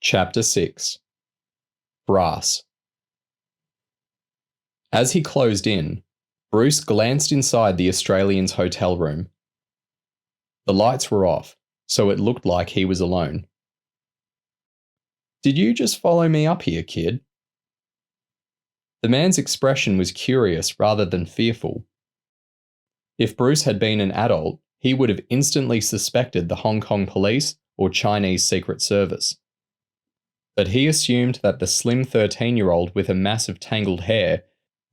Chapter 6 Brass. As he closed in, Bruce glanced inside the Australian's hotel room. The lights were off, so it looked like he was alone. "Did you just follow me up here, kid?" The man's expression was curious rather than fearful. If Bruce had been an adult, he would have instantly suspected the Hong Kong police or Chinese Secret Service. But he assumed that the slim 13-year-old with a mass of tangled hair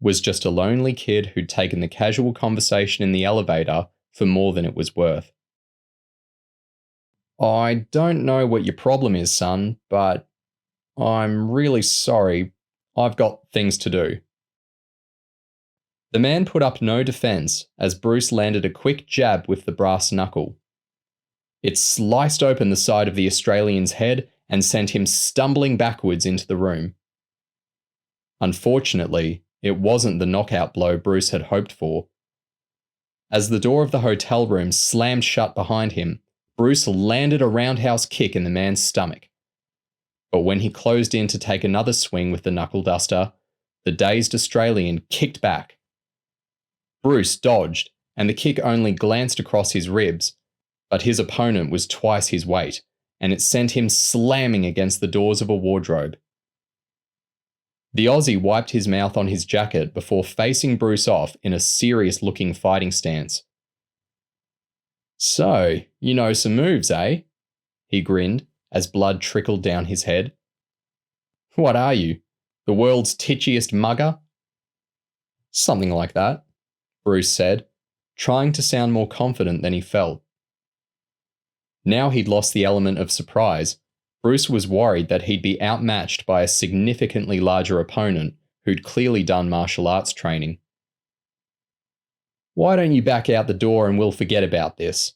was just a lonely kid who'd taken the casual conversation in the elevator for more than it was worth. "I don't know what your problem is, son, but I'm really sorry. I've got things to do." The man put up no defense as Bruce landed a quick jab with the brass knuckle. It sliced open the side of the Australian's head and sent him stumbling backwards into the room. Unfortunately, it wasn't the knockout blow Bruce had hoped for. As the door of the hotel room slammed shut behind him, Bruce landed a roundhouse kick in the man's stomach. But when he closed in to take another swing with the knuckle duster, the dazed Australian kicked back. Bruce dodged, and the kick only glanced across his ribs, but his opponent was twice his weight, and it sent him slamming against the doors of a wardrobe. The Aussie wiped his mouth on his jacket before facing Bruce off in a serious-looking fighting stance. "So, you know some moves, eh?" he grinned as blood trickled down his head. "What are you, the world's titchiest mugger?" "Something like that," Bruce said, trying to sound more confident than he felt. Now he'd lost the element of surprise. Bruce was worried that he'd be outmatched by a significantly larger opponent who'd clearly done martial arts training. "Why don't you back out the door and we'll forget about this?"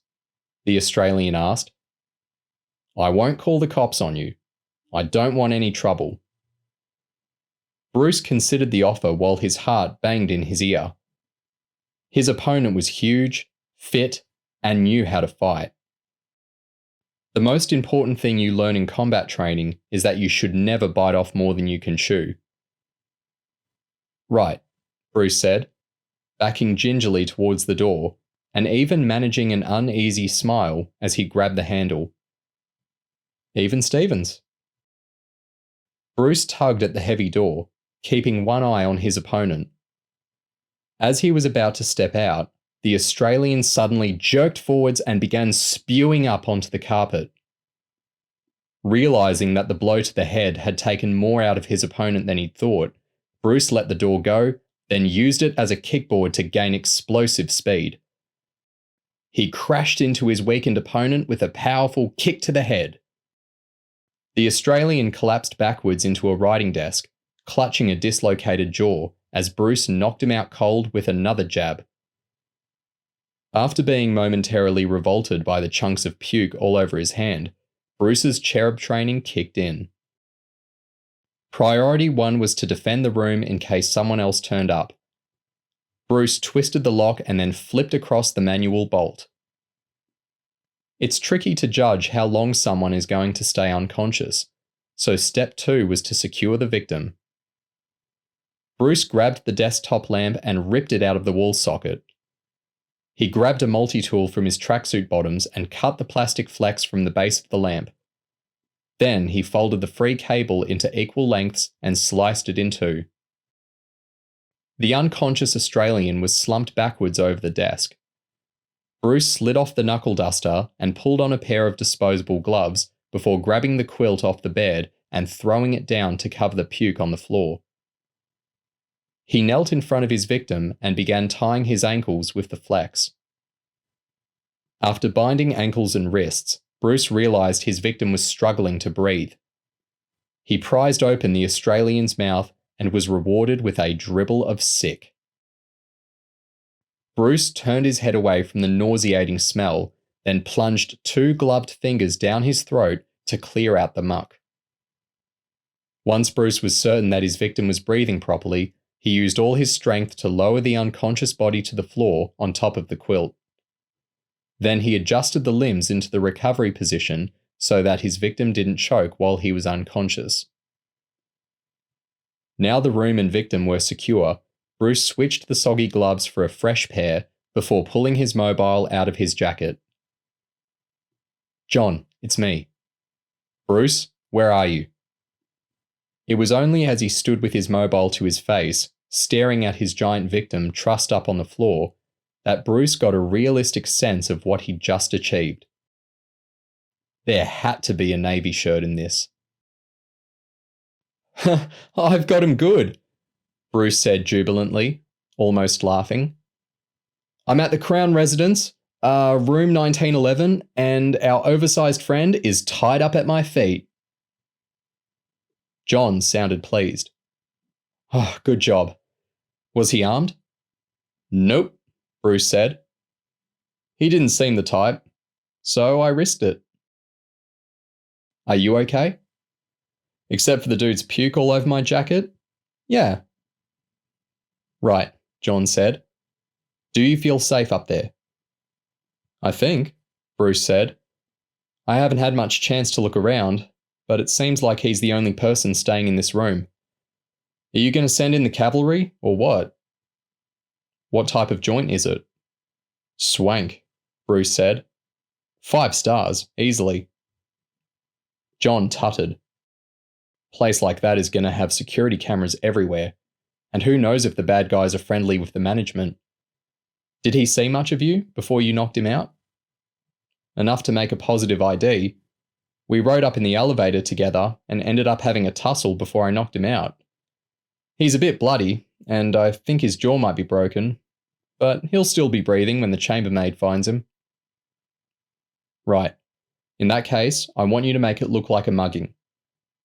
the Australian asked. "I won't call the cops on you. I don't want any trouble." Bruce considered the offer while his heart banged in his ear. His opponent was huge, fit, and knew how to fight. The most important thing you learn in combat training is that you should never bite off more than you can chew. "Right," Bruce said, backing gingerly towards the door, and even managing an uneasy smile as he grabbed the handle. "Even Stevens." Bruce tugged at the heavy door, keeping one eye on his opponent. As he was about to step out, the Australian suddenly jerked forwards and began spewing up onto the carpet. Realizing that the blow to the head had taken more out of his opponent than he'd thought, Bruce let the door go, then used it as a kickboard to gain explosive speed. He crashed into his weakened opponent with a powerful kick to the head. The Australian collapsed backwards into a writing desk, clutching a dislocated jaw, as Bruce knocked him out cold with another jab. After being momentarily revolted by the chunks of puke all over his hand, Bruce's Cherub training kicked in. Priority 1 was to defend the room in case someone else turned up. Bruce twisted the lock and then flipped across the manual bolt. It's tricky to judge how long someone is going to stay unconscious, so step 2 was to secure the victim. Bruce grabbed the desktop lamp and ripped it out of the wall socket. He grabbed a multi-tool from his tracksuit bottoms and cut the plastic flex from the base of the lamp. Then he folded the free cable into equal lengths and sliced it in two. The unconscious Australian was slumped backwards over the desk. Bruce slid off the knuckle duster and pulled on a pair of disposable gloves before grabbing the quilt off the bed and throwing it down to cover the puke on the floor. He knelt in front of his victim and began tying his ankles with the flex. After binding ankles and wrists, Bruce realized his victim was struggling to breathe. He prized open the Australian's mouth and was rewarded with a dribble of sick. Bruce turned his head away from the nauseating smell, then plunged 2 gloved fingers down his throat to clear out the muck. Once Bruce was certain that his victim was breathing properly, he used all his strength to lower the unconscious body to the floor on top of the quilt. Then he adjusted the limbs into the recovery position so that his victim didn't choke while he was unconscious. Now the room and victim were secure, Bruce switched the soggy gloves for a fresh pair before pulling his mobile out of his jacket. "John, it's me." "Bruce, where are you?" It was only as he stood with his mobile to his face, staring at his giant victim trussed up on the floor, that Bruce got a realistic sense of what he'd just achieved. There had to be a Navy shirt in this. "I've got him good," Bruce said jubilantly, almost laughing. "I'm at the Crown Residence, room 1911, and our oversized friend is tied up at my feet." John sounded pleased. "Oh, good job. Was he armed?" "Nope," Bruce said. "He didn't seem the type, so I risked it." "Are you okay?" "Except for the dude's puke all over my jacket? Yeah." "Right," John said. "Do you feel safe up there?" "I think," Bruce said. "I haven't had much chance to look around, but it seems like he's the only person staying in this room. Are you going to send in the cavalry, or what?" "What type of joint is it?" "Swank," Bruce said. 5 stars, easily." John tutted. "Place like that is going to have security cameras everywhere, and who knows if the bad guys are friendly with the management. Did he see much of you before you knocked him out?" "Enough to make a positive ID. We rode up in the elevator together and ended up having a tussle before I knocked him out. He's a bit bloody, and I think his jaw might be broken, but he'll still be breathing when the chambermaid finds him." "Right. In that case, I want you to make it look like a mugging.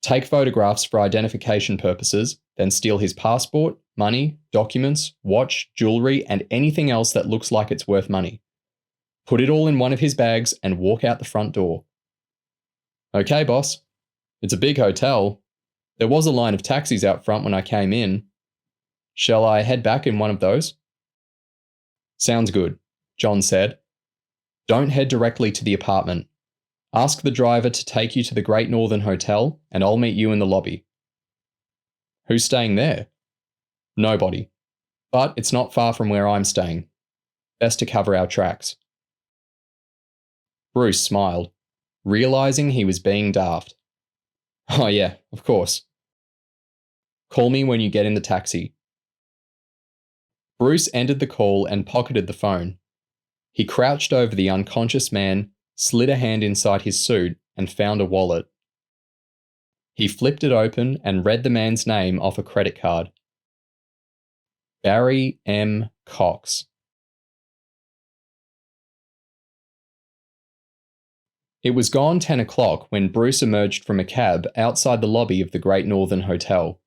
Take photographs for identification purposes, then steal his passport, money, documents, watch, jewelry, and anything else that looks like it's worth money. Put it all in one of his bags and walk out the front door." "Okay, boss. It's a big hotel. There was a line of taxis out front when I came in. Shall I head back in one of those?" "Sounds good," John said. "Don't head directly to the apartment. Ask the driver to take you to the Great Northern Hotel, and I'll meet you in the lobby." "Who's staying there?" "Nobody. But it's not far from where I'm staying. Best to cover our tracks." Bruce smiled, realizing he was being daft. "Oh yeah, of course. Call me when you get in the taxi." Bruce ended the call and pocketed the phone. He crouched over the unconscious man, slid a hand inside his suit, and found a wallet. He flipped it open and read the man's name off a credit card. Barry M. Cox. It was gone 10 o'clock when Bruce emerged from a cab outside the lobby of the Great Northern Hotel.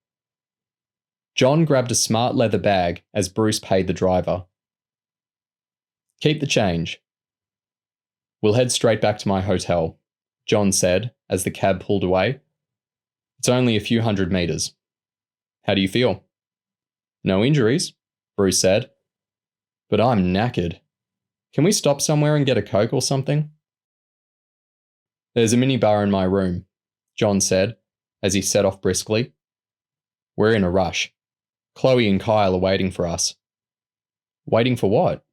John grabbed a smart leather bag as Bruce paid the driver. "Keep the change." "We'll head straight back to my hotel," John said as the cab pulled away. "It's only a few hundred meters. How do you feel?" "No injuries," Bruce said. "But I'm knackered. Can we stop somewhere and get a Coke or something?" "There's a minibar in my room," John said as he set off briskly. "We're in a rush. Chloe and Kyle are waiting for us." "Waiting for what?"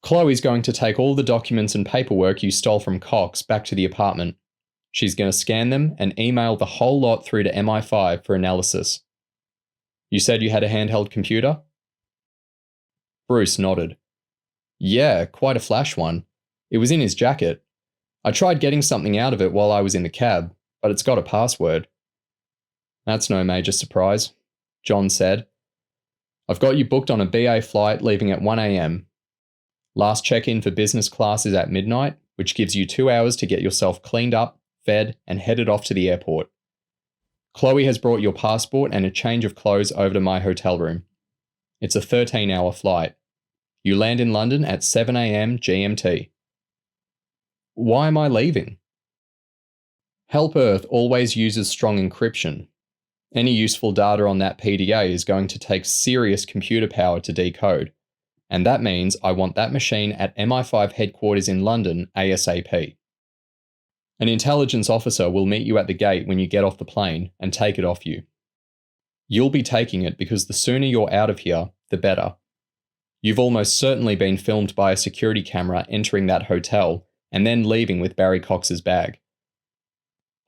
"Chloe's going to take all the documents and paperwork you stole from Cox back to the apartment. She's going to scan them and email the whole lot through to MI5 for analysis." "You said you had a handheld computer?" Bruce nodded. "Yeah, quite a flash one. It was in his jacket. I tried getting something out of it while I was in the cab, but it's got a password." "That's no major surprise," John said. "I've got you booked on a BA flight leaving at 1 a.m. Last check-in for business class is at midnight, which gives you 2 hours to get yourself cleaned up, fed, and headed off to the airport. Chloe has brought your passport and a change of clothes over to my hotel room. It's a 13-hour flight. You land in London at 7 a.m. GMT. "Why am I leaving?" Help Earth always uses strong encryption. Any useful data on that PDA is going to take serious computer power to decode, and that means I want that machine at MI5 headquarters in London ASAP. An intelligence officer will meet you at the gate when you get off the plane and take it off you. You'll be taking it because the sooner you're out of here, the better. You've almost certainly been filmed by a security camera entering that hotel and then leaving with Barry Cox's bag.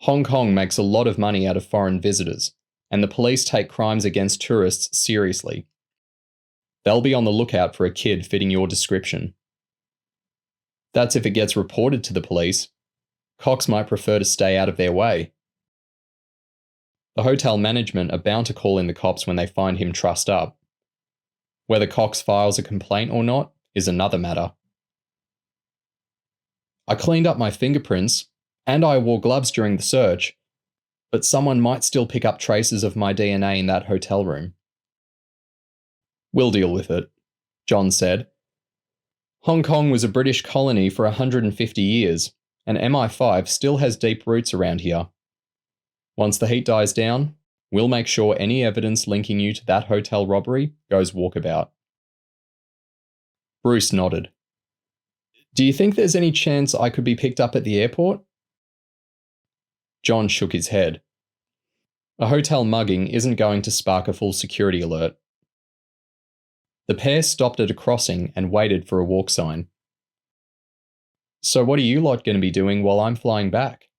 Hong Kong makes a lot of money out of foreign visitors, and the police take crimes against tourists seriously. They'll be on the lookout for a kid fitting your description. That's if it gets reported to the police. Cox might prefer to stay out of their way. The hotel management are bound to call in the cops when they find him trussed up. Whether Cox files a complaint or not is another matter. I cleaned up my fingerprints, and I wore gloves during the search, but someone might still pick up traces of my DNA in that hotel room. We'll deal with it, John said. Hong Kong was a British colony for 150 years, and MI5 still has deep roots around here. Once the heat dies down, we'll make sure any evidence linking you to that hotel robbery goes walkabout. Bruce nodded. Do you think there's any chance I could be picked up at the airport? John shook his head. A hotel mugging isn't going to spark a full security alert. The pair stopped at a crossing and waited for a walk sign. So what are you lot going to be doing while I'm flying back?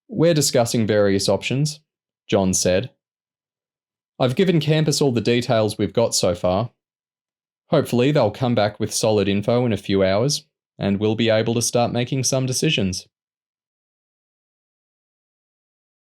We're discussing various options, John said. I've given campus all the details we've got so far. Hopefully they'll come back with solid info in a few hours, and we'll be able to start making some decisions.